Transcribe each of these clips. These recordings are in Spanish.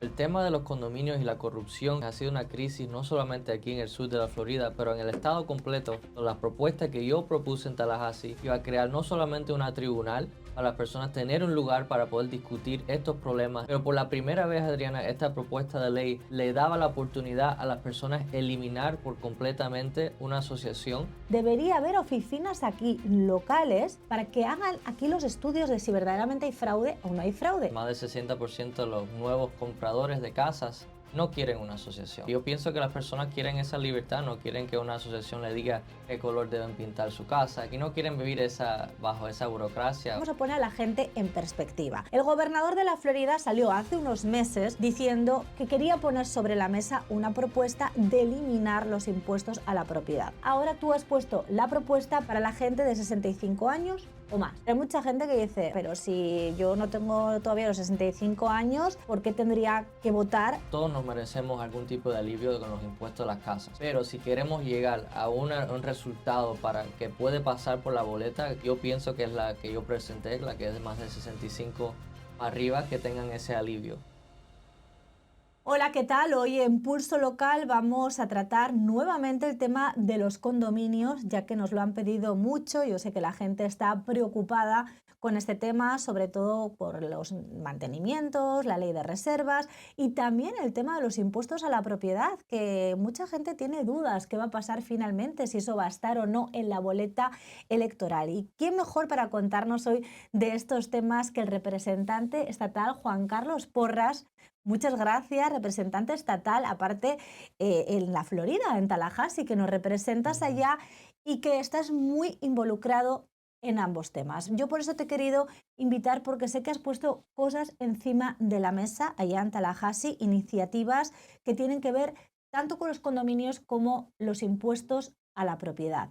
El tema de los condominios y la corrupción ha sido una crisis no solamente aquí en el sur de la Florida, pero en el estado completo. La propuesta que yo propuse en Tallahassee iba a crear no solamente una tribunal para las personas tener un lugar para poder discutir estos problemas, pero por la primera vez, Adriana, esta propuesta de ley le daba la oportunidad a las personas eliminar por completamente una asociación. Debería haber oficinas aquí locales para que hagan aquí los estudios de si verdaderamente hay fraude o no hay fraude. Más del 60% de los nuevos compradores de casas no quieren una asociación. Yo pienso que las personas quieren esa libertad, no quieren que una asociación le diga qué color deben pintar su casa, y no quieren vivir bajo esa burocracia. Vamos a poner a la gente en perspectiva. El gobernador de la Florida salió hace unos meses diciendo que quería poner sobre la mesa una propuesta de eliminar los impuestos a la propiedad. Ahora tú has puesto la propuesta para la gente de 65 años o más. Hay mucha gente que dice, pero si yo no tengo todavía los 65 años, ¿por qué tendría que votar? Todos nos merecemos algún tipo de alivio con los impuestos a las casas, pero si queremos llegar a un resultado para que puede pasar por la boleta, yo pienso que es la que yo presenté, la que es de más de 65 arriba, que tengan ese alivio. Hola, ¿qué tal? Hoy en Pulso Local vamos a tratar nuevamente el tema de los condominios, ya que nos lo han pedido mucho. Yo sé que la gente está preocupada con este tema, sobre todo por los mantenimientos, la ley de reservas y también el tema de los impuestos a la propiedad, que mucha gente tiene dudas qué va a pasar finalmente, si eso va a estar o no en la boleta electoral. ¿Y quién mejor para contarnos hoy de estos temas que el representante estatal Juan Carlos Porras? Muchas gracias, representante estatal, aparte en la Florida, en Tallahassee, que nos representas allá y que estás muy involucrado en ambos temas. Yo por eso te he querido invitar porque sé que has puesto cosas encima de la mesa allá en Tallahassee, iniciativas que tienen que ver tanto con los condominios como los impuestos a la propiedad.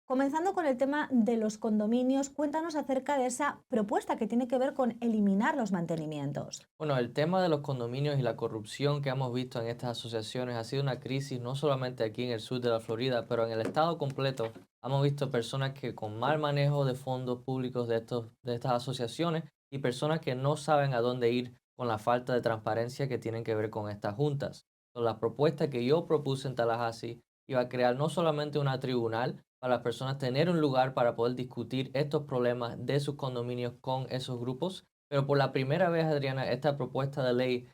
Comenzando con el tema de los condominios, cuéntanos acerca de esa propuesta que tiene que ver con eliminar los mantenimientos. Bueno, el tema de los condominios y la corrupción que hemos visto en estas asociaciones ha sido una crisis no solamente aquí en el sur de la Florida, pero en el estado completo. Hemos visto personas que con mal manejo de fondos públicos de estas asociaciones, y personas que no saben a dónde ir con la falta de transparencia que tienen que ver con estas juntas. La propuesta que yo propuse en Tallahassee iba a crear no solamente una tribunal para las personas tener un lugar para poder discutir estos problemas de sus condominios con esos grupos, pero por la primera vez, Adriana, esta propuesta de ley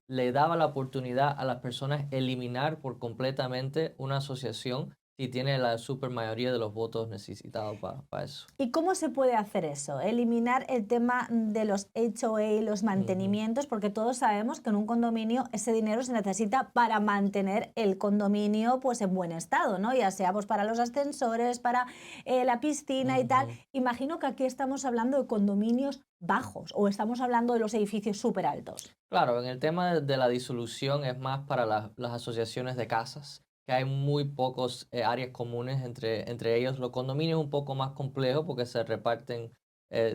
le daba la oportunidad a las personas eliminar por completamente una asociación si tiene la supermayoría de los votos necesitados para eso. ¿Y cómo se puede hacer eso? Eliminar el tema de los HOA, los Ujú. mantenimientos, porque todos sabemos que en un condominio ese dinero se necesita para mantener el condominio pues en buen estado, ¿no? Ya sea pues para los ascensores, para la piscina y tal. Ujú. Imagino que aquí estamos hablando de condominios bajos o estamos hablando de los edificios súper altos. Claro, en el tema de la disolución es más para las asociaciones de casas, que hay muy pocos áreas comunes entre ellos. Los condominios es un poco más complejo porque se reparten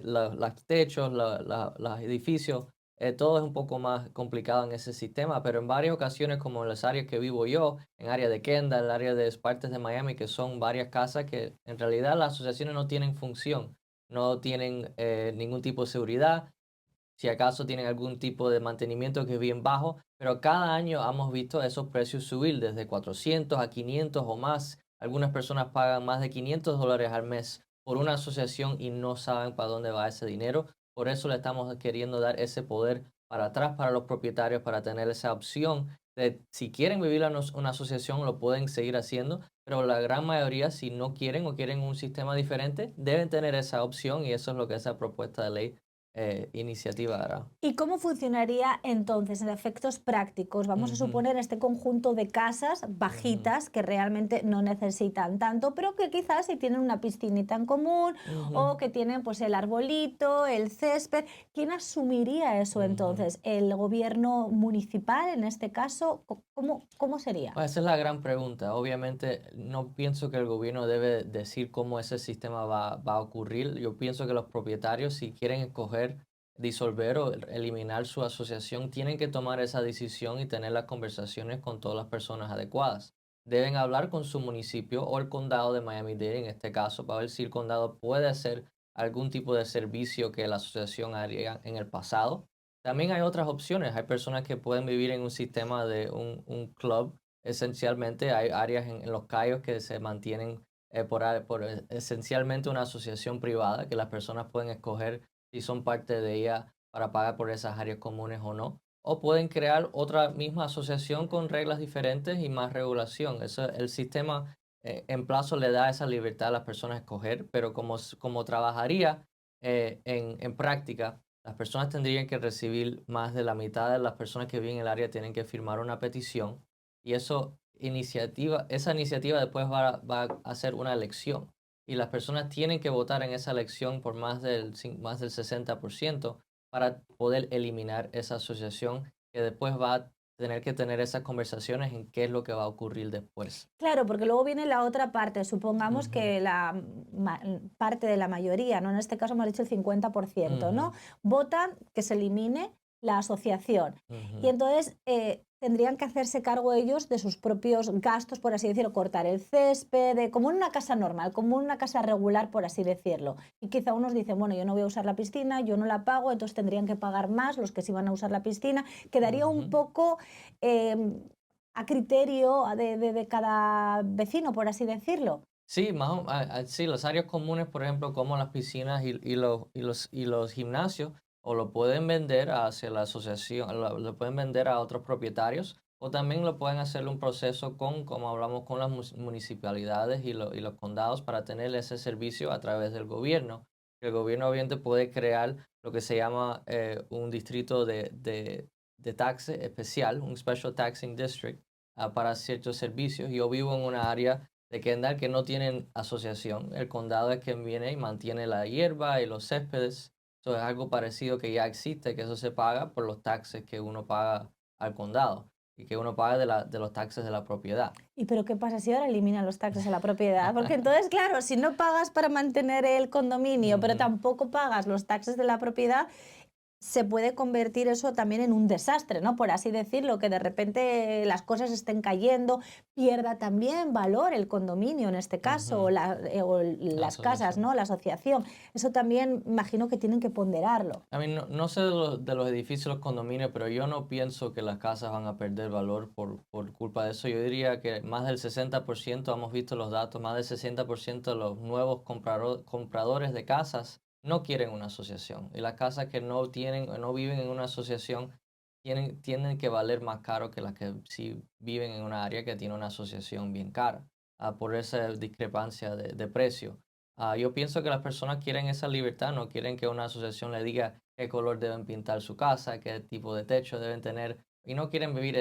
los techos, los edificios, todo es un poco más complicado en ese sistema, pero en varias ocasiones, como en las áreas que vivo yo, en área de Kendall, en el área de partes de Miami, que son varias casas que en realidad las asociaciones no tienen función, no tienen ningún tipo de seguridad, si acaso tienen algún tipo de mantenimiento que es bien bajo, pero cada año hemos visto esos precios subir desde 400 a 500 o más. Algunas personas pagan más de $500 al mes por una asociación y no saben para dónde va ese dinero. Por eso le estamos queriendo dar ese poder para atrás para los propietarios, para tener esa opción de si quieren vivir en una asociación lo pueden seguir haciendo, pero la gran mayoría si no quieren o quieren un sistema diferente deben tener esa opción, y eso es lo que esa propuesta de ley iniciativa hará. ¿Y cómo funcionaría entonces en efectos prácticos? Vamos a Ujú, suponer este conjunto de casas ujú, bajitas que realmente no necesitan tanto, pero que quizás si tienen una piscinita en común ujú, o que tienen pues el arbolito, el césped. ¿Quién asumiría eso ujú. entonces? ¿El gobierno municipal en este caso? ¿Cómo sería? Esa es la gran pregunta. Obviamente, no pienso que el gobierno debe decir cómo ese sistema va a ocurrir. Yo pienso que los propietarios, si quieren escoger disolver o eliminar su asociación, tienen que tomar esa decisión y tener las conversaciones con todas las personas adecuadas. Deben hablar con su municipio o el condado de Miami-Dade, en este caso, para ver si el condado puede hacer algún tipo de servicio que la asociación haría en el pasado. También hay otras opciones. Hay personas que pueden vivir en un sistema de un club. Esencialmente hay áreas en Los Cayos que se mantienen esencialmente una asociación privada que las personas pueden escoger si son parte de ella para pagar por esas áreas comunes o no. O pueden crear otra misma asociación con reglas diferentes y más regulación. El sistema en plazo le da esa libertad a las personas a escoger, pero como trabajaría en práctica, las personas tendrían que recibir más de la mitad de las personas que viven en el área tienen que firmar una petición y esa iniciativa después va a ser una elección y las personas tienen que votar en esa elección por más del 60% para poder eliminar esa asociación que después va a tener que tener esas conversaciones en qué es lo que va a ocurrir después. Claro, porque luego viene la otra parte. Supongamos Ujú, que parte de la mayoría, ¿no? En este caso hemos dicho el 50%, ujú, ¿no? Votan que se elimine la asociación. Y ujú, entonces tendrían que hacerse cargo ellos de sus propios gastos, por así decirlo, cortar el césped, como en una casa normal, como en una casa regular, por así decirlo. Y quizá unos dicen, bueno, yo no voy a usar la piscina, yo no la pago, entonces tendrían que pagar más los que sí van a usar la piscina. Quedaría un ujú. poco a criterio de cada vecino, por así decirlo. Sí, sí, las áreas comunes, por ejemplo, como las piscinas y los gimnasios, o lo pueden vender hacia la asociación, lo pueden vender a otros propietarios, o también lo pueden hacer un proceso como hablamos, con las municipalidades y los condados para tener ese servicio a través del gobierno. El gobierno obviamente puede crear lo que se llama un distrito de taxe especial, un Special Taxing District, para ciertos servicios. Yo vivo en una área de Kendall que no tienen asociación. El condado es quien viene y mantiene la hierba y los céspedes. Eso es algo parecido que ya existe, que eso se paga por los taxes que uno paga al condado y que uno paga de los taxes de la propiedad. ¿Y pero qué pasa si ahora eliminan los taxes a la propiedad? Porque entonces, claro, si no pagas para mantener el condominio, pero Ujú, tampoco pagas los taxes de la propiedad, se puede convertir eso también en un desastre, ¿no? Por así decirlo, que de repente las cosas estén cayendo, pierda también valor el condominio en este caso, ujú. o La las casas, asociación. ¿no? La asociación. Eso también imagino que tienen que ponderarlo. A mí no sé de los edificios, los condominios, pero yo no pienso que las casas van a perder valor por culpa de eso. Yo diría que más del 60%, hemos visto los datos, más del 60% de los nuevos compradores de casas no quieren una asociación. Y las casas que no tienen o no viven en una asociación tienen que valer más caro que las que sí viven en una área que tiene una asociación bien cara, por esa discrepancia de precio. Yo pienso que las personas quieren esa libertad, no quieren que una asociación le diga qué color deben pintar su casa, qué tipo de techo deben tener, y no quieren vivir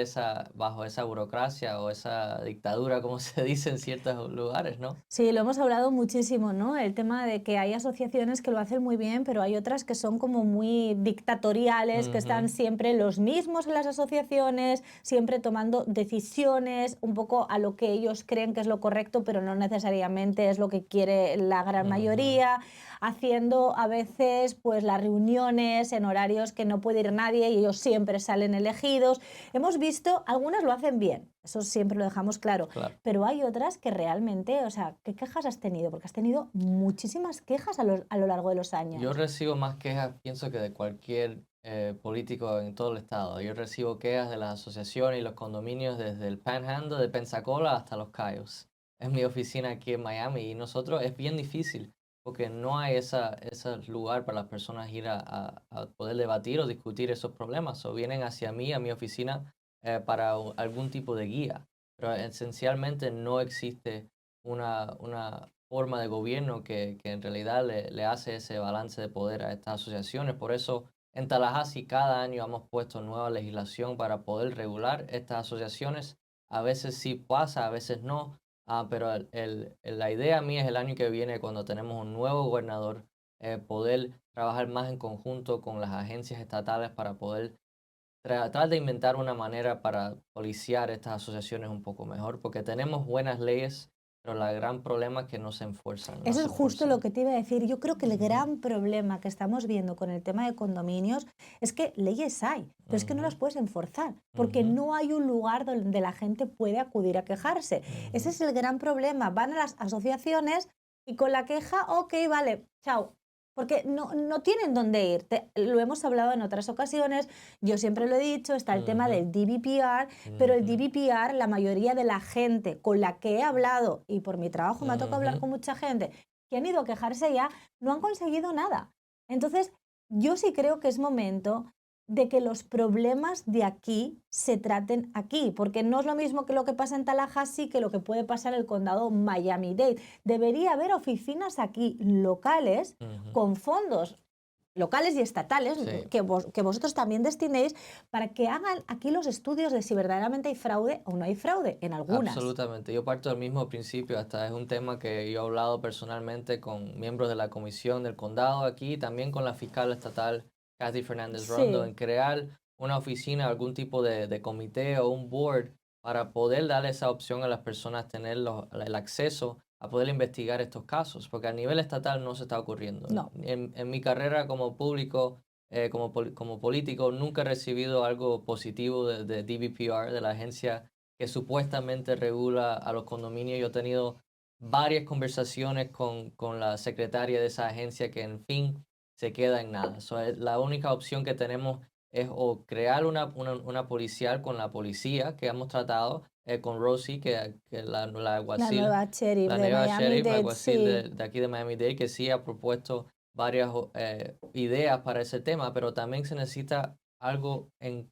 bajo esa burocracia o esa dictadura, como se dice en ciertos lugares, ¿no? Sí, lo hemos hablado muchísimo, ¿no? El tema de que hay asociaciones que lo hacen muy bien, pero hay otras que son como muy dictatoriales, que están Ujú, siempre los mismos en las asociaciones, siempre tomando decisiones un poco a lo que ellos creen que es lo correcto, pero no necesariamente es lo que quiere la gran ujú, mayoría, haciendo a veces pues las reuniones en horarios que no puede ir nadie y ellos siempre salen elegidos. Hemos visto, algunas lo hacen bien, eso siempre lo dejamos claro, claro. pero hay otras que realmente, o sea, ¿qué quejas has tenido? Porque has tenido muchísimas quejas a lo largo de los Yo años. recibo más quejas, pienso que de cualquier político en todo el estado. Yo recibo quejas de las asociaciones y los condominios desde el Panhandle de Pensacola hasta Los Cayos. Es mi oficina aquí en Miami y nosotros es bien difícil porque no hay ese lugar para las personas ir a poder debatir o discutir esos problemas. O vienen hacia mí, a mi oficina, para algún tipo de guía. Pero esencialmente no existe una forma de gobierno que en realidad le hace ese balance de poder a estas asociaciones. Por eso en Tallahassee cada año hemos puesto nueva legislación para poder regular estas asociaciones. A veces sí pasa, a veces no, pero la idea mía es el año que viene, cuando tenemos un nuevo gobernador, poder trabajar más en conjunto con las agencias estatales para poder tratar de inventar una manera para policiar estas asociaciones un poco mejor, porque tenemos buenas leyes, pero el gran problema es que no se enfuerzan, no Eso es se justo lo enfuerzan. que te iba a decir. Yo creo que el Ujú, gran problema que estamos viendo con el tema de condominios es que leyes hay, pero es que no ujú, las puedes enforzar, porque ujú, no hay un lugar donde la gente puede acudir a quejarse. Ese ujú. es el gran problema. Van a las asociaciones y con la queja, ok, vale, chao. porque no tienen dónde ir. Lo hemos hablado en otras ocasiones, yo siempre lo he dicho, está el tema Ujú, del DBPR, pero el ujú, DBPR, la mayoría de la gente con la que he hablado, y por mi trabajo me ha tocado hablar ujú. con mucha gente que han ido a quejarse ya, no han conseguido nada. Entonces, yo sí creo que es momento de que los problemas de aquí se traten aquí, porque no es lo mismo que lo que pasa en Tallahassee que lo que puede pasar en el condado Miami-Dade. Debería haber oficinas aquí locales Ujú. con fondos locales y estatales Sí, que vosotros también destinéis para que hagan aquí los estudios de si verdaderamente hay fraude o no hay fraude en algunas. absolutamente. Yo parto del mismo principio, hasta es un tema que yo he hablado personalmente con miembros de la comisión del condado aquí, también con la fiscal estatal Kathy Fernández Rondo, Sí, en crear una oficina, algún tipo de comité o un board para poder darle esa opción a las personas, tener el acceso a poder investigar estos casos, porque a nivel estatal no se está ocurriendo. no. En mi carrera como público, como político, nunca he recibido algo positivo de DBPR, de la agencia que supuestamente regula a los condominios. Yo he tenido varias conversaciones con la secretaria de esa agencia que en fin se queda en nada. La única opción que tenemos es o crear una policial con la policía que hemos tratado, con Rosie, que la La alguacil, nueva sheriff la de nueva sheriff, Miami-Dade, alguacil sí. de aquí de Miami-Dade, que sí ha propuesto varias ideas para ese tema, pero también se necesita algo en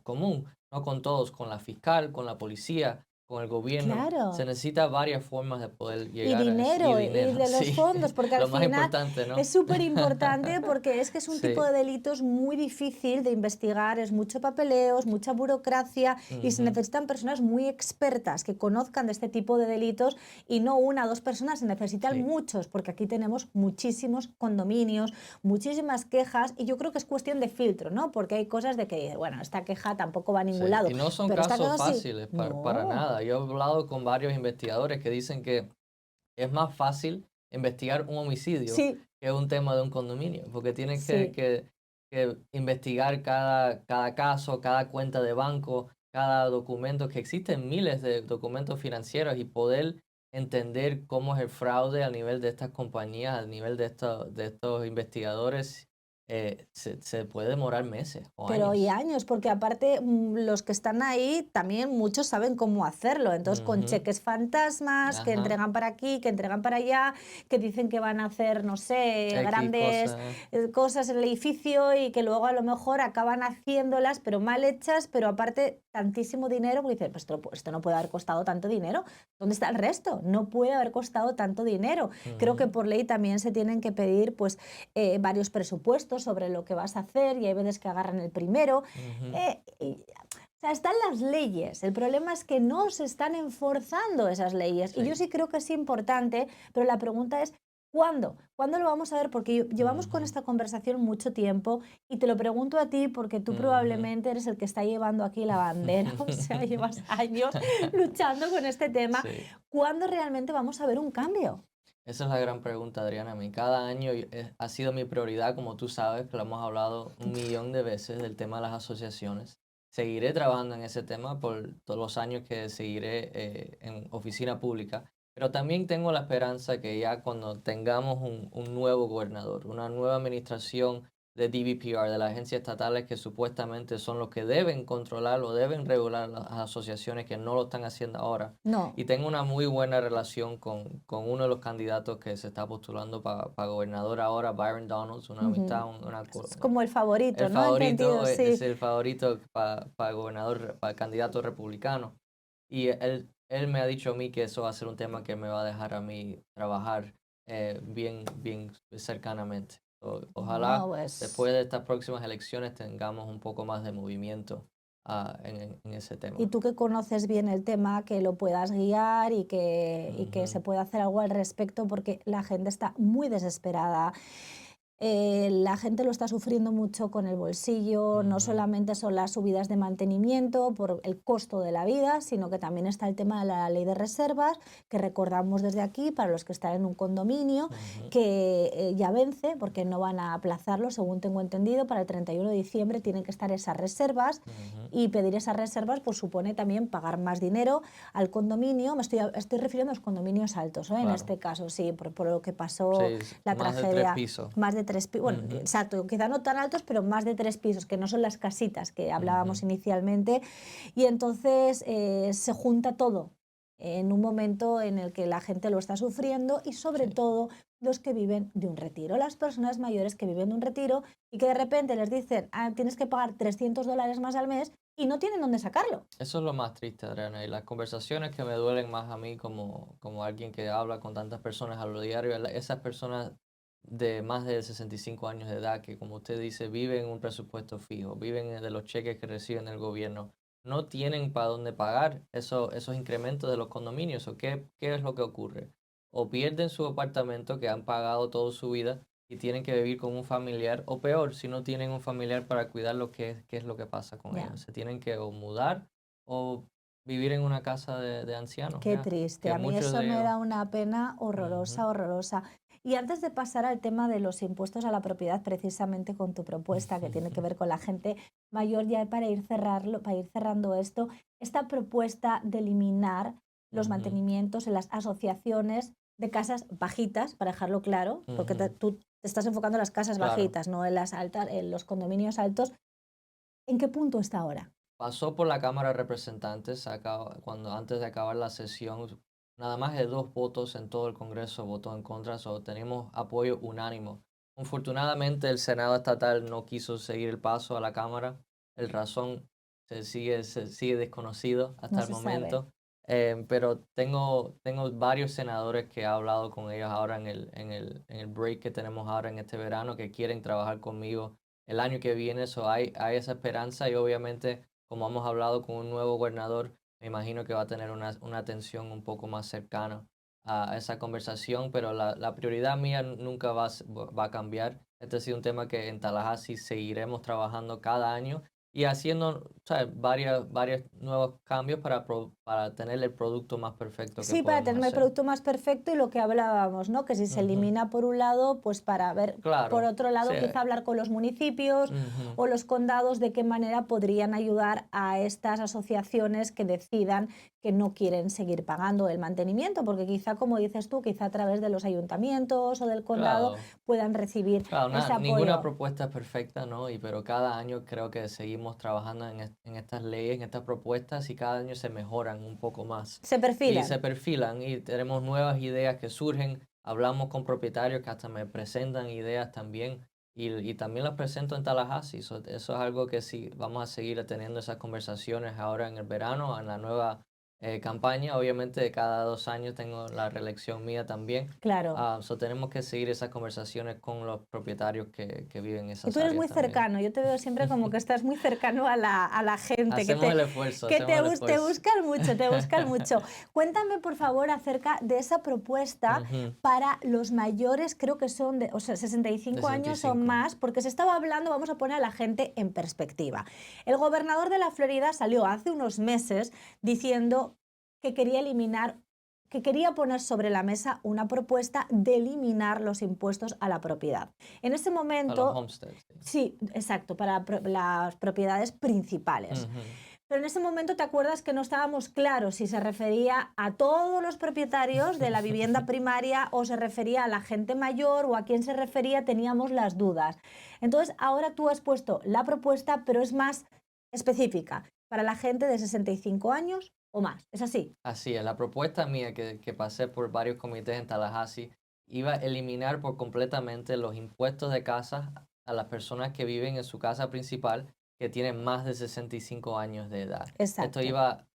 común, no con todos, con la fiscal, con la policía, con el gobierno. Se Claro. necesita varias formas de poder Y llegar a eso. Y dinero, y dinero, de los sí, fondos, porque al lo más final importante, ¿no? es súper importante porque es que es un tipo Sí, de delitos muy difícil de investigar, es mucho papeleo, es mucha burocracia y se ujú, necesitan personas muy expertas que conozcan de este tipo de delitos y no una o dos personas, se necesitan sí, muchos, porque aquí tenemos muchísimos condominios, muchísimas quejas y yo creo que es cuestión de filtro, ¿no? Porque hay cosas de que, bueno, esta queja tampoco va a ningún sí. lado, Y no son pero esta casos cosa sí. fáciles para No, nada. Yo he hablado con varios investigadores que dicen que es más fácil investigar un homicidio sí, que un tema de un condominio, porque tienes sí. que investigar cada caso, cada cuenta de banco, cada documento, que existen miles de documentos financieros y poder entender cómo es el fraude a nivel de estas compañías, a nivel de estos investigadores, se puede demorar meses o Pero y años. años, porque aparte los que están ahí también muchos saben cómo hacerlo. Entonces, con Ujú, cheques fantasmas que ajá, entregan para aquí, que entregan para allá, que dicen que van a hacer, no sé, X grandes cosas, cosas en el edificio y que luego a lo mejor acaban haciéndolas, pero mal hechas, pero aparte tantísimo dinero, porque dicen, pues esto no puede haber costado tanto dinero. ¿Dónde está el resto? No puede haber costado tanto dinero. Creo que ujú, por ley también se tienen que pedir pues varios presupuestos sobre lo que vas a hacer y hay veces que agarran el primero. ujú, O sea, están las leyes. El problema es que no se están enforzando esas leyes. Y yo sí, sí creo que es importante, pero la pregunta es, ¿cuándo? ¿Cuándo lo vamos a ver? Porque llevamos con ujú, esta conversación mucho tiempo y te lo pregunto a ti porque tú ujú. probablemente eres el que está llevando aquí la bandera, o sea, llevas años luchando con este tema. Sí, ¿Cuándo realmente vamos a ver un cambio? esa es la gran pregunta, Adriana. A mí cada año ha sido mi prioridad, como tú sabes, que lo hemos hablado un millón de veces del tema de las asociaciones. Seguiré trabajando en ese tema por todos los años que seguiré en oficina pública, pero también tengo la esperanza que ya cuando tengamos un nuevo gobernador, una nueva administración de DBPR, de las agencias estatales que supuestamente son los que deben controlar o deben regular las asociaciones que no lo están haciendo ahora, No. y tengo una muy buena relación con uno de los candidatos que se está postulando para gobernador ahora, Byron Donalds, una amistad, Ujú. Es como el el favorito, ¿no? Entendido, favorito, sí. es el favorito para gobernador, para candidato republicano. Y él me ha dicho a mí que eso va a ser un tema que me va a dejar a mí trabajar bien cercanamente. Ojalá No, pues. después de estas próximas elecciones tengamos un poco más de movimiento en ese Y tema. tú que conoces bien el tema, que lo puedas guiar y que se Ujú. pueda hacer algo al respecto, porque la gente está muy desesperada. La gente lo está sufriendo mucho con el bolsillo, no Ujú, solamente son las subidas de mantenimiento por el costo de la vida, sino que también está el tema de la ley de reservas, que recordamos desde aquí para los que están en un condominio, ujú, que ya vence porque no van a aplazarlo, según tengo entendido, para el 31 de diciembre tienen que estar esas reservas ujú. y pedir esas reservas pues supone también pagar más dinero al condominio. Estoy refiriendo a los condominios altos, ¿eh? En Claro. este caso, sí, por lo que pasó Sí, la más de tres tragedia. pisos. Más de tres pisos, bueno, Ujú, exacto, quizá no tan altos, pero más de tres pisos, que no son las casitas que hablábamos ujú. inicialmente. Y entonces se junta todo en un momento en el que la gente lo está sufriendo y sobre Sí. todo los que viven de un retiro, las personas mayores que viven de un retiro y que de repente les dicen, "Ah, tienes que pagar $300 más al mes y no tienen dónde sacarlo". Eso es lo más triste, Adriana. Y las conversaciones que me duelen más a mí como alguien que habla con tantas personas a lo diario, esas personas de más de 65 años de edad que, como usted dice, viven en un presupuesto fijo, viven de los cheques que reciben del gobierno, no tienen para dónde pagar esos incrementos de los condominios. ¿O qué es lo que ocurre? O pierden su apartamento que han pagado toda su vida y tienen que vivir con un familiar, o peor, si no tienen un familiar para cuidarlo, ¿qué es lo que pasa con Ya. ellos? Se tienen que o mudar o vivir en una casa de ancianos, Qué ya, triste, que a mí muchos eso de me ellos... da una pena horrorosa, Ujú, horrorosa. Y antes de pasar al tema de los impuestos a la propiedad, precisamente con tu propuesta que tiene que ver con la gente mayor, ya para ir cerrando esto, esta propuesta de eliminar los ujú, mantenimientos en las asociaciones de casas bajitas, para dejarlo claro, porque ujú, tú te estás enfocando en las casas claro. bajitas, no en las altas, en los condominios altos. ¿En qué punto está ahora? Pasó por la Cámara de Representantes cuando antes de acabar la sesión, nada más de 2 votos en todo el Congreso votó en contra, tenemos apoyo unánimo. Afortunadamente el Senado estatal no quiso seguir el paso a la Cámara, el razón se sigue desconocido No hasta el se sabe. momento, pero tengo varios senadores que he hablado con ellos ahora en el break que tenemos ahora en este verano que quieren trabajar conmigo el año que viene, hay esa esperanza y obviamente como hemos hablado con un nuevo gobernador, me imagino que va a tener una atención un poco más cercana a esa conversación, pero la prioridad mía nunca va a cambiar. Este ha sido un tema que en Tallahassee seguiremos trabajando cada año y haciendo, ¿sabes? Varios nuevos cambios para tener el producto más perfecto que Sí, para podemos tener el hacer. producto más perfecto y lo que hablábamos, ¿no? Que si se Ujú, elimina por un lado, pues para ver, por claro, otro sí. lado, quizá hablar con los municipios Ujú, o los condados de qué manera podrían ayudar a estas asociaciones que decidan que no quieren seguir pagando el mantenimiento, porque quizá, como dices tú, quizá a través de los ayuntamientos o del condado claro. puedan recibir Claro, ese ninguna apoyo. propuesta es perfecta, ¿no? Pero cada año creo que seguimos trabajando en estas leyes, en estas propuestas y cada año se mejoran un poco más. Se Y perfilan. se perfilan y tenemos nuevas ideas que surgen. Hablamos con propietarios que hasta me presentan ideas también y también las presento en Tallahassee. Eso es algo que sí, vamos a seguir teniendo esas conversaciones ahora en el verano, en la nueva campaña. Obviamente cada 2 años tengo la reelección mía también. Claro. Tenemos que seguir esas conversaciones con los propietarios que viven en Y tú esas eres áreas muy también. cercano, yo te veo siempre como que estás muy cercano a la gente, Hacemos el esfuerzo, hacemos el te esfuerzo. buscan mucho, te buscan mucho. Cuéntame, por favor, acerca de esa propuesta Ujú, para los mayores, creo que son de, o sea, 65 años o 65. más, porque se estaba hablando, vamos a poner a la gente en perspectiva. El gobernador de la Florida salió hace unos meses diciendo que quería eliminar, que quería poner sobre la mesa una propuesta de eliminar los impuestos a la propiedad. En ese A los momento, homesteads. Sí. sí, exacto, para las propiedades principales. Ujú, Pero en ese momento te acuerdas que no estábamos claros si se refería a todos los propietarios de la vivienda primaria o se refería a la gente mayor o a quién se refería, teníamos las dudas. Entonces, ahora tú has puesto la propuesta, pero es más específica para la gente de 65 años o más. ¿Es así? Así es, la propuesta mía que pasé por varios comités en Tallahassee iba a eliminar por completamente los impuestos de casa a las personas que viven en su casa principal que tienen más de 65 años de edad. Esto Exacto, iba a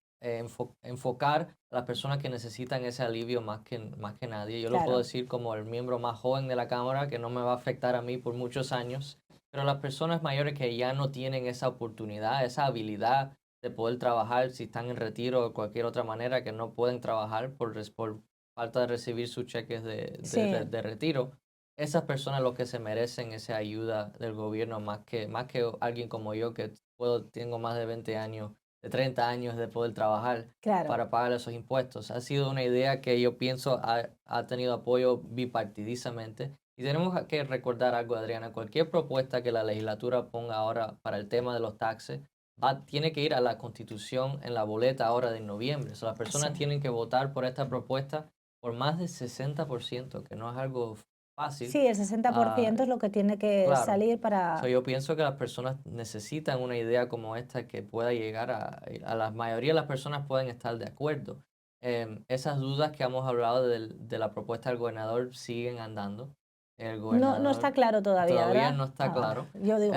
enfocar a las personas que necesitan ese alivio más que nadie. Yo lo puedo claro. decir como el miembro más joven de la Cámara, que no me va a afectar a mí por muchos años, pero las personas mayores que ya no tienen esa oportunidad, esa habilidad de poder trabajar si están en retiro o de cualquier otra manera que no pueden trabajar por falta de recibir sus cheques de, de, re- Sí, de retiro. esas personas los que se merecen esa ayuda del gobierno más que alguien como yo que tengo más de 20 años, de 30 años de poder trabajar Claro. para pagar esos impuestos. Ha sido una idea que yo pienso ha tenido apoyo bipartidisamente. Y tenemos que recordar algo, Adriana, cualquier propuesta que la legislatura ponga ahora para el tema de los taxes tiene que ir a la Constitución en la boleta ahora de noviembre. O sea, las personas Sí. tienen que votar por esta propuesta por más del 60%, que no es algo fácil. Sí, el Ah, 60% es lo que tiene que claro. salir So, para... yo pienso que las personas necesitan una idea como esta que pueda llegar a la mayoría de las personas pueden estar de acuerdo. Esas dudas que hemos hablado de la propuesta del gobernador siguen andando. El No, no está gobernador claro todavía, todavía ¿verdad? no está Ah, claro. yo digo,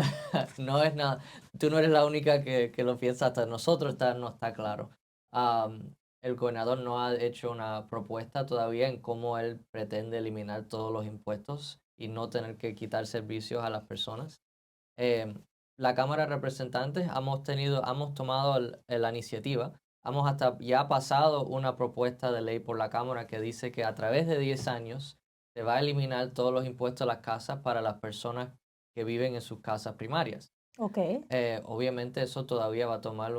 No es nada. Tú no eres la única que lo piensa, hasta nosotros no está claro. El gobernador no ha hecho una propuesta todavía en cómo él pretende eliminar todos los impuestos y no tener que quitar servicios a las personas. Em, la Cámara de Representantes hemos tomado la iniciativa, hemos hasta ya pasado una propuesta de ley por la Cámara que dice que a través de 10 años se va a eliminar todos los impuestos a las casas para las personas que viven en sus casas primarias. ok. Obviamente eso todavía va a tomar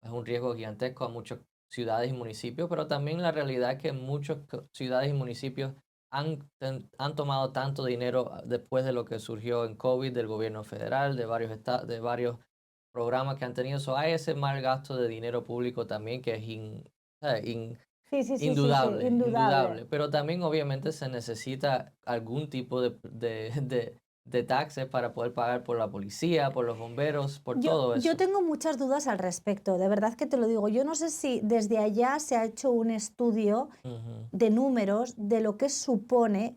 es un riesgo gigantesco a muchas ciudades y municipios, pero también la realidad es que muchas ciudades y municipios han tomado tanto dinero después de lo que surgió en COVID del gobierno federal, de varios programas que han tenido. So, hay ese mal gasto de dinero público también que es Sí, sí, sí, sí, sí, indudable, indudable. indudable. Pero también obviamente se necesita algún tipo de taxes para poder pagar por la policía, por los bomberos, por todo Yo eso. tengo muchas dudas al respecto, de verdad que te lo digo. Yo no sé si desde allá se ha hecho un estudio Ujú, de números de lo que supone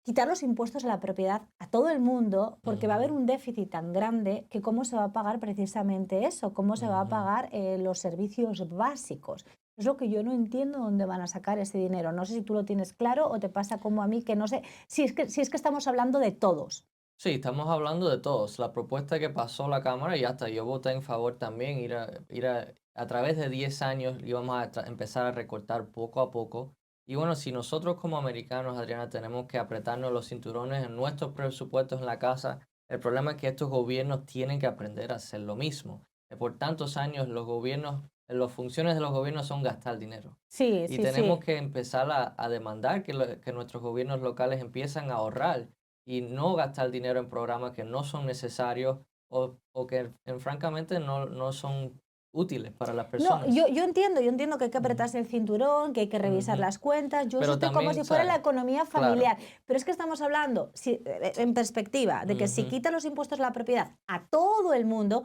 quitar los impuestos a la propiedad a todo el mundo, porque va a haber ujú, un déficit tan grande que cómo se va a pagar precisamente eso, cómo se va a ujú. pagar los servicios básicos. Es lo que yo no entiendo dónde van a sacar ese dinero. No sé si tú lo tienes claro o te pasa como a mí, que no sé si es que estamos hablando de todos. Sí, estamos hablando de todos. La propuesta que pasó la Cámara y hasta yo voté en favor también, a través de 10 años íbamos a empezar a recortar poco a poco. Y bueno, si nosotros como americanos, Adriana, tenemos que apretarnos los cinturones en nuestros presupuestos en la casa, el problema es que estos gobiernos tienen que aprender a hacer lo mismo. Por tantos años las funciones de los gobiernos son gastar dinero. Sí, Y sí, tenemos sí. que empezar a demandar que nuestros gobiernos locales empiezan a ahorrar y no gastar dinero en programas que no son necesarios o que francamente no son útiles para las No, personas. yo entiendo que hay que Ujú, apretarse el cinturón, que hay que revisar ujú. las cuentas. Yo eso Pero estoy como si también, fuera la ¿sabes? economía Claro. familiar. Pero es que estamos hablando en perspectiva de que si Ujú, quita los impuestos a la propiedad a todo el mundo,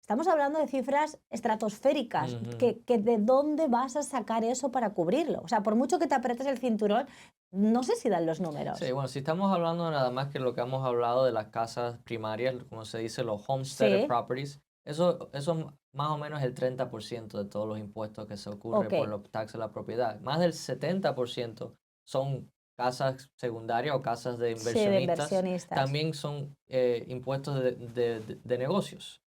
estamos hablando de cifras estratosféricas. ujú. Que ¿de dónde vas a sacar eso para cubrirlo? O sea, por mucho que te apretes el cinturón, no sé si dan los Sí, números. bueno, si estamos hablando nada más que lo que hemos hablado de las casas primarias, como se dice, los homesteaded Sí, properties, eso es más o menos el 30% de todos los impuestos que se ocurre ok. por los taxes de la propiedad. Más del 70% son casas secundarias o casas de Sí, de inversionistas. inversionistas. También son impuestos de negocios.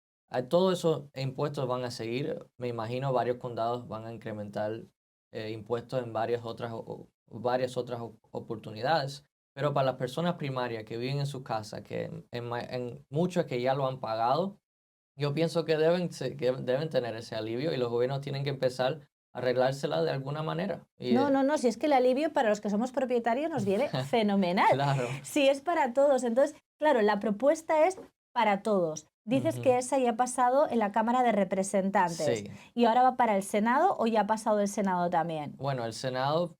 Todos esos impuestos van a seguir. Me imagino varios condados van a incrementar impuestos en varias otras oportunidades. Pero para las personas primarias que viven en su casa, que en muchos que ya lo han pagado, yo pienso que deben tener ese alivio y los gobiernos tienen que empezar a arreglársela de alguna manera. No, no, no, si es que el alivio para los que somos propietarios nos viene fenomenal. Claro. Si es para todos. Entonces, claro, la propuesta es para todos. Dices Ujú. que esa ya ha pasado en la Cámara de Representantes Sí. y ahora va para el Senado o ya ha pasado el Senado también. Bueno, el Senado,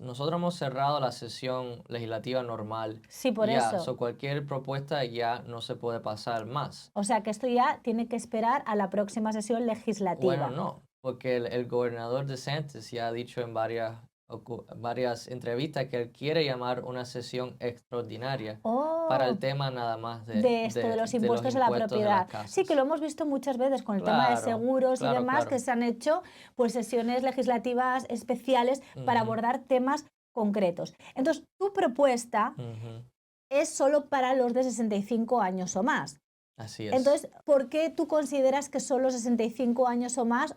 nosotros hemos cerrado la sesión legislativa normal Sí, por y ya, eso. cualquier propuesta ya no se puede pasar más. O sea que esto ya tiene que esperar a la próxima sesión Bueno, legislativa. no, porque el gobernador DeSantis ya ha dicho en varias entrevistas que él quiere llamar una sesión extraordinaria para el Oh, tema nada más de esto, de los de los impuestos a la impuestos de las propiedad. Sí, que lo casas. hemos visto muchas veces con el tema de Claro, seguros y claro, demás, claro. que se han hecho pues sesiones legislativas especiales para Ujú, abordar temas concretos. Entonces, tu propuesta ujú. es solo para los de 65 años o más. Así es. Entonces, ¿por qué tú consideras que son los 65 años o más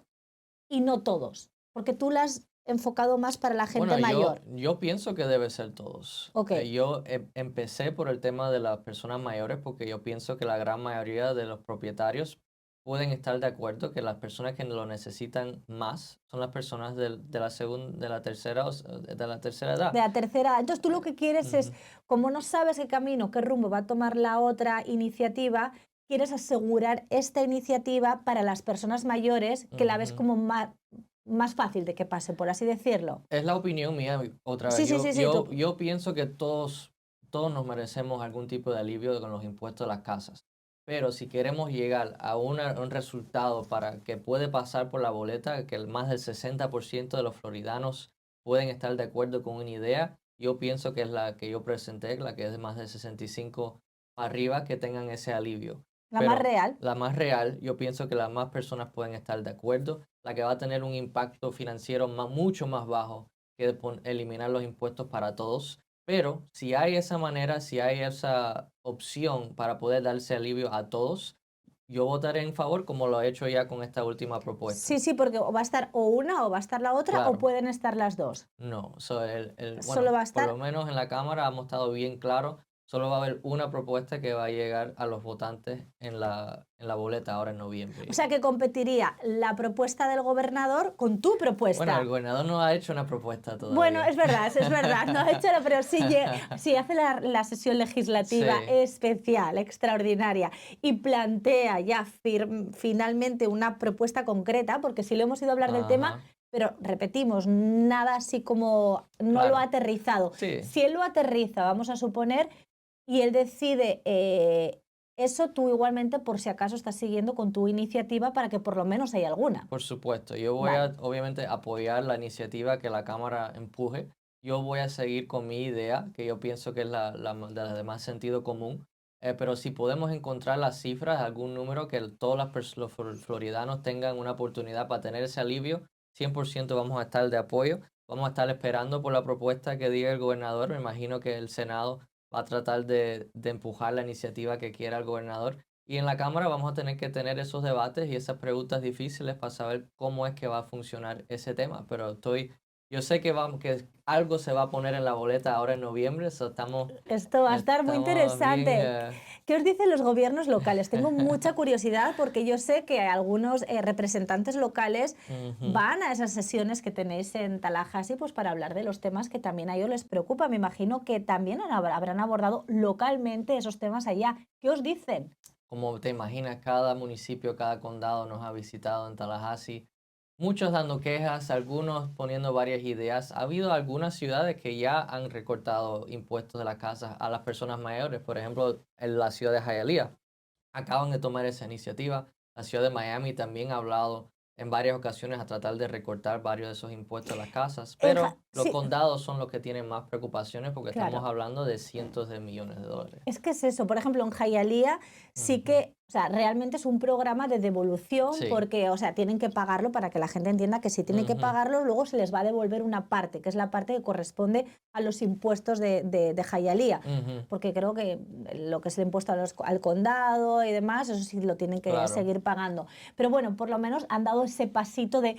y no todos? Porque tú enfocado más para la gente Bueno, mayor? yo pienso que debe ser todos. Ok. Yo empecé por el tema de las personas mayores porque yo pienso que la gran mayoría de los propietarios pueden estar de acuerdo que las personas que lo necesitan más son las personas de la segunda, de la tercera, de la tercera De edad. la tercera. Entonces tú lo que quieres es, Ujú, como no sabes qué camino, qué rumbo va a tomar la otra iniciativa, quieres asegurar esta iniciativa para las personas mayores que la ves ujú. como más fácil de que pase, por así decirlo. Es la opinión mía, otra vez. Sí, sí, sí, sí, tú. Yo pienso que todos nos merecemos algún tipo de alivio con los impuestos de las casas. Pero si queremos llegar a un resultado para que puede pasar por la boleta, que más del 60% de los floridanos pueden estar de acuerdo con una idea, yo pienso que es la que yo presenté, la que es de más del 65 para arriba, que tengan ese alivio. La más Pero real. la más real, yo pienso que las más personas pueden estar de acuerdo, la que va a tener un impacto financiero mucho más bajo que eliminar los impuestos para todos. Pero si hay esa manera, si hay esa opción para poder darse alivio a todos, yo votaré en favor como lo he hecho ya con esta última propuesta. Sí, sí, porque o va a estar o una o va a estar la otra o Claro, pueden estar las dos. no. Solo Bueno, va a por lo estar. menos en la Cámara hemos estado bien claros. Solo va a haber una propuesta que va a llegar a los votantes en la boleta ahora en O noviembre. sea que competiría la propuesta del gobernador con tu Bueno, el propuesta. gobernador no ha hecho una propuesta Bueno, todavía. es verdad, no ha hecho, pero si hace la sesión legislativa Sí, especial, extraordinaria, y plantea ya finalmente una propuesta concreta, porque sí lo hemos ido a hablar del tema, ajá, pero repetimos, nada así como no lo ha claro. aterrizado. Sí, Si él lo aterriza, vamos a suponer, y él decide eso, tú igualmente, por si acaso, estás siguiendo con tu iniciativa para que por lo menos haya alguna. por supuesto. Yo voy Vale. a, obviamente, apoyar la iniciativa que la Cámara empuje. Yo voy a seguir con mi idea, que yo pienso que es la de más sentido común. Pero si podemos encontrar las cifras, algún número que todos los floridanos tengan una oportunidad para tener ese alivio, 100% vamos a estar de apoyo. Vamos a estar esperando por la propuesta que diga el gobernador. Me imagino que el Senado va a tratar de empujar la iniciativa que quiera el gobernador. Y en la Cámara vamos a tener que tener esos debates y esas preguntas difíciles para saber cómo es que va a funcionar ese tema. Pero yo sé que algo se va a poner en la boleta ahora en noviembre, Esto va a estar muy estamos bien. interesante. ¿Qué os dicen los gobiernos locales? Tengo mucha curiosidad porque yo sé que algunos representantes locales Ujú. van a esas sesiones que tenéis en Tallahassee pues para hablar de los temas que también a ellos les preocupa. Me imagino que también habrán abordado localmente esos temas allá. ¿Qué os dicen? Como te imaginas, cada municipio, cada condado nos ha visitado en Tallahassee. Muchos dando quejas, algunos poniendo varias ideas. Ha habido algunas ciudades que ya han recortado impuestos de las casas a las personas mayores. Por ejemplo, en la ciudad de Hialeah acaban de tomar esa iniciativa. La ciudad de Miami también ha hablado en varias ocasiones a tratar de recortar varios de esos impuestos a las casas. Pero los Sí, condados son los que tienen más preocupaciones porque estamos claro. hablando de cientos de millones de dólares. Es que es eso, por ejemplo, en Hialeah sí Ujú. que, o sea, realmente es un programa de devolución Sí. porque, o sea, tienen que pagarlo para que la gente entienda que si tienen que Ujú, pagarlo, luego se les va a devolver una parte, que es la parte que corresponde a los impuestos de Hialeah, ujú, porque creo que lo que es el impuesto al condado y demás, eso sí lo tienen que claro. seguir pagando. Pero bueno, por lo menos han dado ese pasito de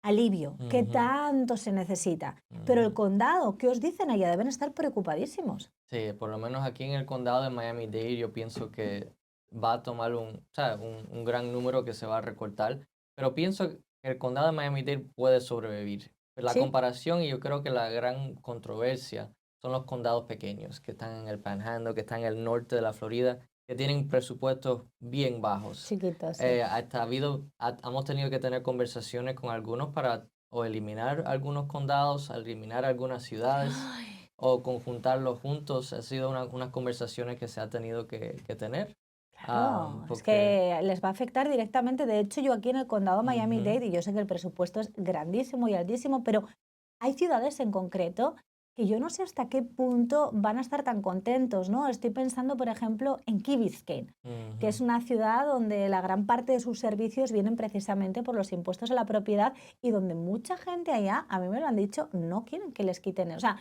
alivio, que Ujú, tanto se necesita. Pero el ujú. condado, ¿qué os dicen allá? Deben estar preocupadísimos. Sí, por lo menos aquí en el condado de Miami-Dade yo pienso que va a tomar ¿sabes? Un gran número que se va a recortar, pero pienso que el condado de Miami-Dade puede sobrevivir. La ¿Sí? comparación y yo creo que la gran controversia son los condados pequeños que están en el Panhandle, que están en el norte de la Florida, que tienen presupuestos bien bajos. Chiquitos, sí. Hemos tenido que tener conversaciones con algunos para o eliminar algunos condados, eliminar algunas ciudades Ay, o conjuntarlos juntos. Ha sido unas conversaciones que se ha tenido que tener. claro, es Porque, que les va a afectar directamente. De hecho, yo aquí en el condado de ujú, Miami-Dade, y yo sé que el presupuesto es grandísimo y altísimo, pero hay ciudades en concreto que yo no sé hasta qué punto van a estar tan contentos, ¿no? Estoy pensando, por ejemplo, en Key Biscayne, que es ujú, una ciudad donde la gran parte de sus servicios vienen precisamente por los impuestos a la propiedad y donde mucha gente allá, a mí me lo han dicho, no quieren que les quiten. O sea,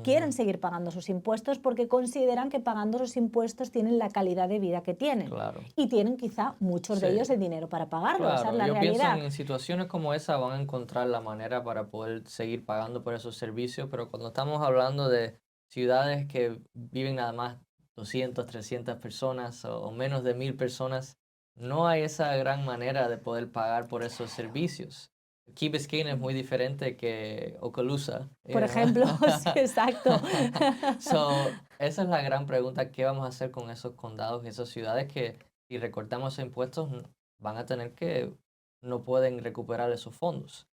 quieren Ujú, seguir pagando sus impuestos porque consideran que pagando sus impuestos tienen la calidad de vida que tienen claro. y tienen quizá muchos de Sí. ellos el dinero para pagarlo, esa es Claro, la yo pienso realidad. en situaciones como esa van a encontrar la manera para poder seguir pagando por esos servicios, pero cuando estamos hablando de ciudades que viven nada más 200, 300 personas o menos de 1000 personas, no hay esa gran manera de poder pagar por esos servicios. Key Biscayne es muy diferente que Okaloosa. Por ejemplo, sí, exacto. So, esa es la gran pregunta, ¿qué vamos a hacer con esos condados y esas ciudades que si recortamos esos impuestos van a tener que, no pueden recuperar esos fondos?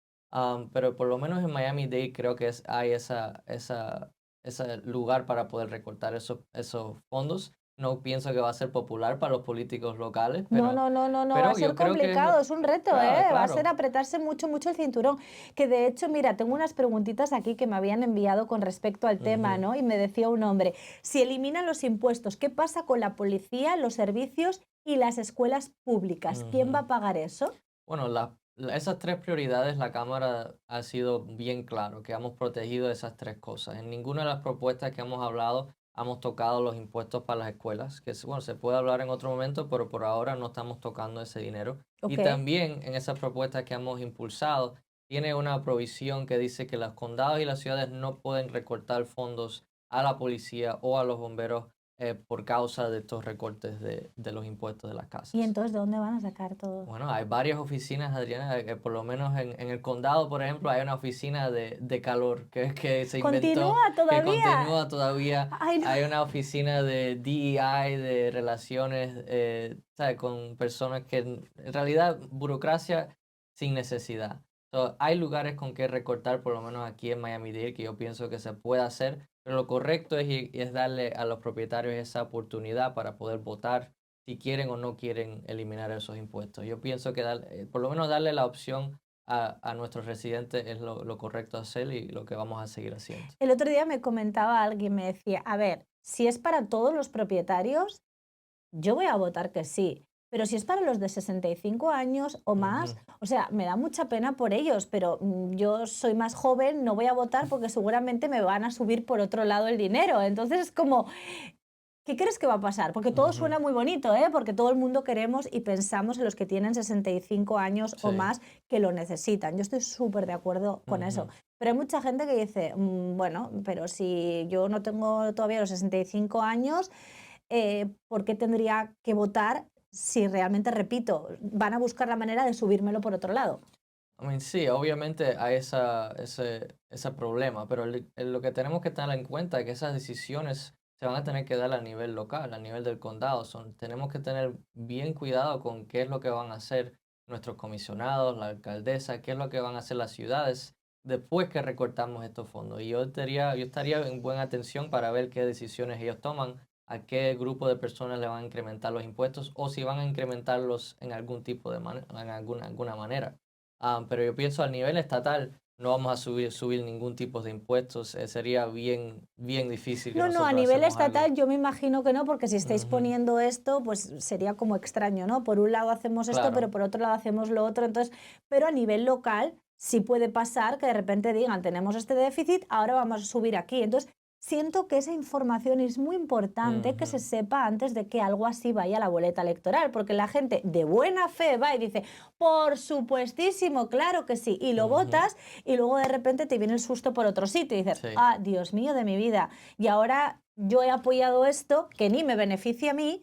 Pero por lo menos en Miami-Dade creo que hay ese lugar para poder recortar esos fondos. No pienso que va a ser popular para los políticos locales, No, no, no, no, no, va a pero ser yo creo que es, complicado, es un reto, claro, ¿eh? Va a ser claro. apretarse mucho, mucho el cinturón. Que de hecho, mira, tengo unas preguntitas aquí que me habían enviado con respecto al tema, Ujú, ¿no? Y me decía un hombre, si eliminan los impuestos, ¿qué pasa con la policía, los servicios y las escuelas públicas? ¿Quién va ujú. a pagar eso? Bueno, esas tres prioridades, la Cámara ha sido bien claro que hemos protegido esas tres cosas. En ninguna de las propuestas que hemos hablado hemos tocado los impuestos para las escuelas, que bueno, se puede hablar en otro momento, pero por ahora no estamos tocando ese dinero. Y Ok. también en esas propuestas que hemos impulsado, tiene una provisión que dice que los condados y las ciudades no pueden recortar fondos a la policía o a los bomberos por causa de estos recortes de los impuestos de las ¿Y casas. entonces de dónde van a sacar todo? Bueno, hay varias oficinas, Adriana, por lo menos en el condado, por ejemplo, hay una oficina de calor que se inventó, ¿Continúa que todavía? continúa todavía. Ay, no. Hay una oficina de DEI, de relaciones, ¿sabe? Con personas que en realidad burocracia sin necesidad. So, hay lugares con que recortar, por lo menos aquí en Miami-Dade, que yo pienso que se puede hacer, pero lo correcto es darle a los propietarios esa oportunidad para poder votar si quieren o no quieren eliminar esos impuestos. Yo pienso que por lo menos darle la opción a nuestros residentes es lo correcto hacer y lo que vamos a seguir haciendo. El otro día me comentaba alguien, me decía, a ver, si es para todos los propietarios, yo voy a votar que sí, pero si es para los de 65 años o más, Ujú. o sea, me da mucha pena por ellos, pero yo soy más joven, no voy a votar porque seguramente me van a subir por otro lado el dinero. Entonces es como, ¿qué crees que va a pasar? Porque todo Ujú. suena muy bonito, ¿eh? Porque todo el mundo queremos y pensamos en los que tienen 65 años o Sí. más que lo necesitan. Yo estoy súper de acuerdo con eso. Ujú. Pero hay mucha gente que dice, bueno, pero si yo no tengo todavía los 65 años, ¿por qué tendría que votar si realmente, repito, van a buscar la manera de subírmelo por otro lado? Sí, obviamente hay ese problema, pero lo que tenemos que tener en cuenta es que esas decisiones se van a tener que dar a nivel local, a nivel del condado. Tenemos que tener bien cuidado con qué es lo que van a hacer nuestros comisionados, la alcaldesa, qué es lo que van a hacer las ciudades después que recortamos estos fondos. Y yo estaría en buena atención para ver qué decisiones ellos toman, a qué grupo de personas le van a incrementar los impuestos o si van a incrementarlos en algún tipo en alguna manera. Pero yo pienso a nivel estatal no vamos a subir ningún tipo de impuestos. Sería bien, bien difícil que No, no, a nosotros nivel hacemos algo. estatal yo me imagino que no, porque si estáis Ujú, poniendo esto, pues sería como extraño, ¿no? Por un lado hacemos esto, pero claro. por otro lado hacemos lo otro. Entonces, pero a nivel local sí puede pasar que de repente digan, tenemos este déficit, ahora vamos a subir aquí. Entonces, siento que esa información es muy importante que se Ujú, sepa antes de que algo así vaya a la boleta electoral, porque la gente de buena fe va y dice, por supuestísimo, claro que sí, y lo ujú, votas y luego de repente te viene el susto por otro sitio y dices, sí. ah, Dios mío de mi vida, y ahora yo he apoyado esto que ni me beneficia a mí,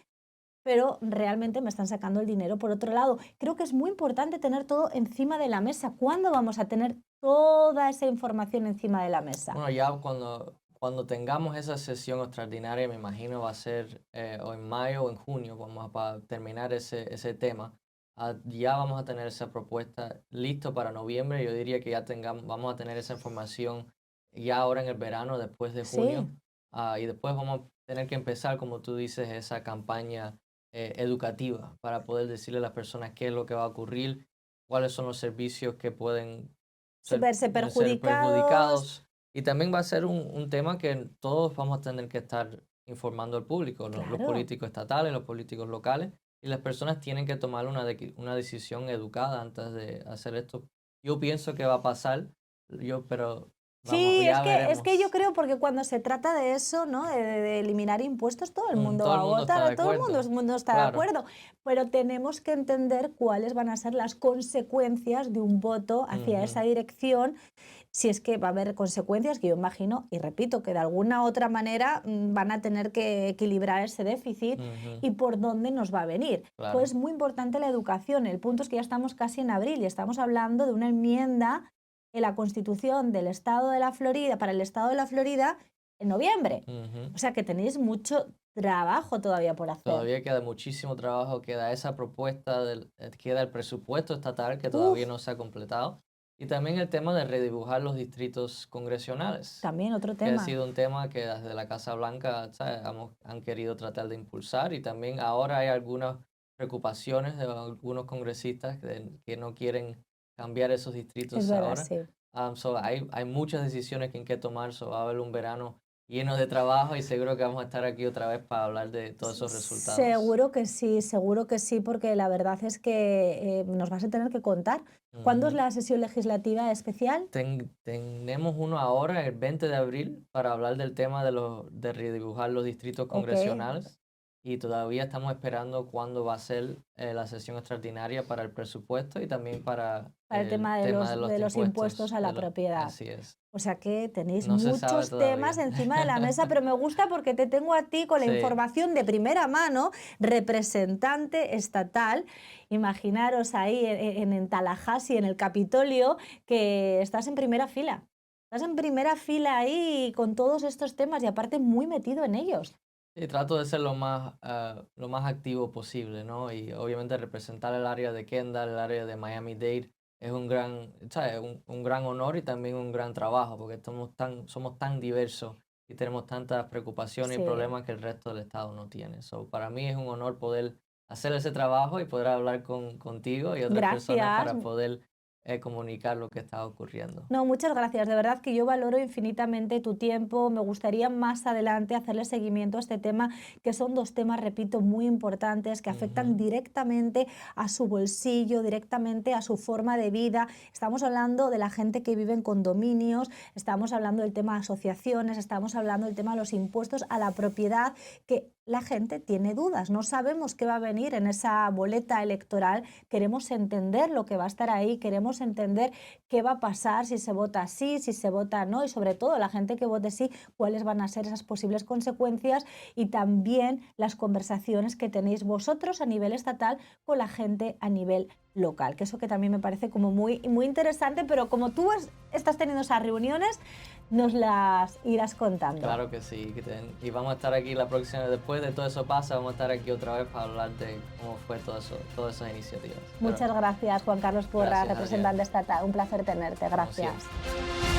pero realmente me están sacando el dinero por otro lado. Creo que es muy importante tener todo encima de la mesa. ¿Cuándo vamos a tener toda esa información encima de la mesa? Bueno, ya cuando tengamos esa sesión extraordinaria, me imagino va a ser o en mayo o en junio, vamos a terminar ese tema. Ya vamos a tener esa propuesta listo para noviembre. Yo diría que vamos a tener esa información ya ahora en el verano, después de Sí, junio. Y después vamos a tener que empezar, como tú dices, esa campaña educativa para poder decirle a las personas qué es lo que va a ocurrir, cuáles son los servicios que pueden verse ser perjudicados. perjudicados. Y también va a ser un tema que todos vamos a tener que estar informando al público, los Claro. políticos estatales, los políticos locales, y las personas tienen que tomar una decisión educada antes de hacer esto. Yo pienso que va a pasar, pero Sí, Ya es que yo veremos. creo, porque cuando se trata de eso, ¿no? De eliminar impuestos, todo el mundo Todo va el a mundo está de votar, todo acuerdo. el mundo está de Claro. acuerdo, pero tenemos que entender cuáles van a ser las consecuencias de un voto hacia esa Ujú, dirección, si es que va a haber consecuencias que yo imagino, y repito, que de alguna otra manera van a tener que equilibrar ese déficit ujú, y por dónde nos va a venir. Pues claro. es muy importante la educación. El punto es que ya estamos casi en abril y estamos hablando de una enmienda en la Constitución del Estado de la Florida, para el Estado de la Florida, en noviembre. Ujú. O sea que tenéis mucho trabajo todavía por hacer. Todavía queda muchísimo trabajo, queda esa propuesta, queda el presupuesto estatal que todavía Uf, no se ha completado y también el tema de redibujar los distritos congresionales, también otro que ha tema. sido un tema que desde la Casa Blanca, ¿sabes? Han querido tratar de impulsar y también ahora hay algunas preocupaciones de algunos congresistas que no quieren cambiar esos Es distritos verdad, ahora. sí. Hay muchas decisiones que hay que tomar, so va a haber un verano lleno de trabajo y seguro que vamos a estar aquí otra vez para hablar de todos esos resultados. Seguro que sí, porque la verdad es que nos vas a tener que contar. ¿Cuándo es Ujú. la sesión legislativa especial? Tenemos uno ahora, el 20 de abril, para hablar del tema de redibujar los distritos Ok, congresionales y todavía estamos esperando cuándo va a ser la sesión extraordinaria para el presupuesto y también para para el el tema tema de de los los impuestos impuestos. a la propiedad. Así es. O sea que tenéis No se sabe muchos temas todavía. encima de la mesa, pero me gusta porque te tengo a ti con la Sí. información de primera mano, representante estatal. Imaginaros ahí en Tallahassee, en el Capitolio, que estás en primera fila. Estás en primera fila ahí con todos estos temas y aparte muy metido en ellos. Y trato de ser lo más activo posible, ¿no? Y obviamente representar el área de Kendall, el área de Miami-Dade, es un gran, ¿sabes? Un gran honor y también un gran trabajo, porque somos tan diversos y tenemos tantas preocupaciones y Sí, problemas que el resto del estado no tiene. So, para mí es un honor poder hacer ese trabajo y poder hablar contigo y otras personas gracias. para poder comunicar lo que está ocurriendo. No, muchas gracias. De verdad que yo valoro infinitamente tu tiempo. Me gustaría más adelante hacerle seguimiento a este tema, que son dos temas, repito, muy importantes, que afectan Ujú, directamente a su bolsillo, directamente a su forma de vida. Estamos hablando de la gente que vive en condominios, estamos hablando del tema de asociaciones, estamos hablando del tema de los impuestos a la propiedad, que la gente tiene dudas. No sabemos qué va a venir en esa boleta electoral. Queremos entender lo que va a estar ahí, queremos entender qué va a pasar si se vota sí, si se vota no y sobre todo la gente que vote sí, cuáles van a ser esas posibles consecuencias y también las conversaciones que tenéis vosotros a nivel estatal con la gente a nivel local, que eso que también me parece como muy interesante, pero como tú estás teniendo esas reuniones, nos las irás contando. claro que sí, y vamos a estar aquí la próxima, después de todo eso pasa, vamos a estar aquí otra vez para hablar de cómo fue todo eso, todas esas iniciativas. Pero Muchas gracias, Juan Carlos Porra, gracias, Adrián, representante estatal. Un placer tenerte. como siempre. Gracias.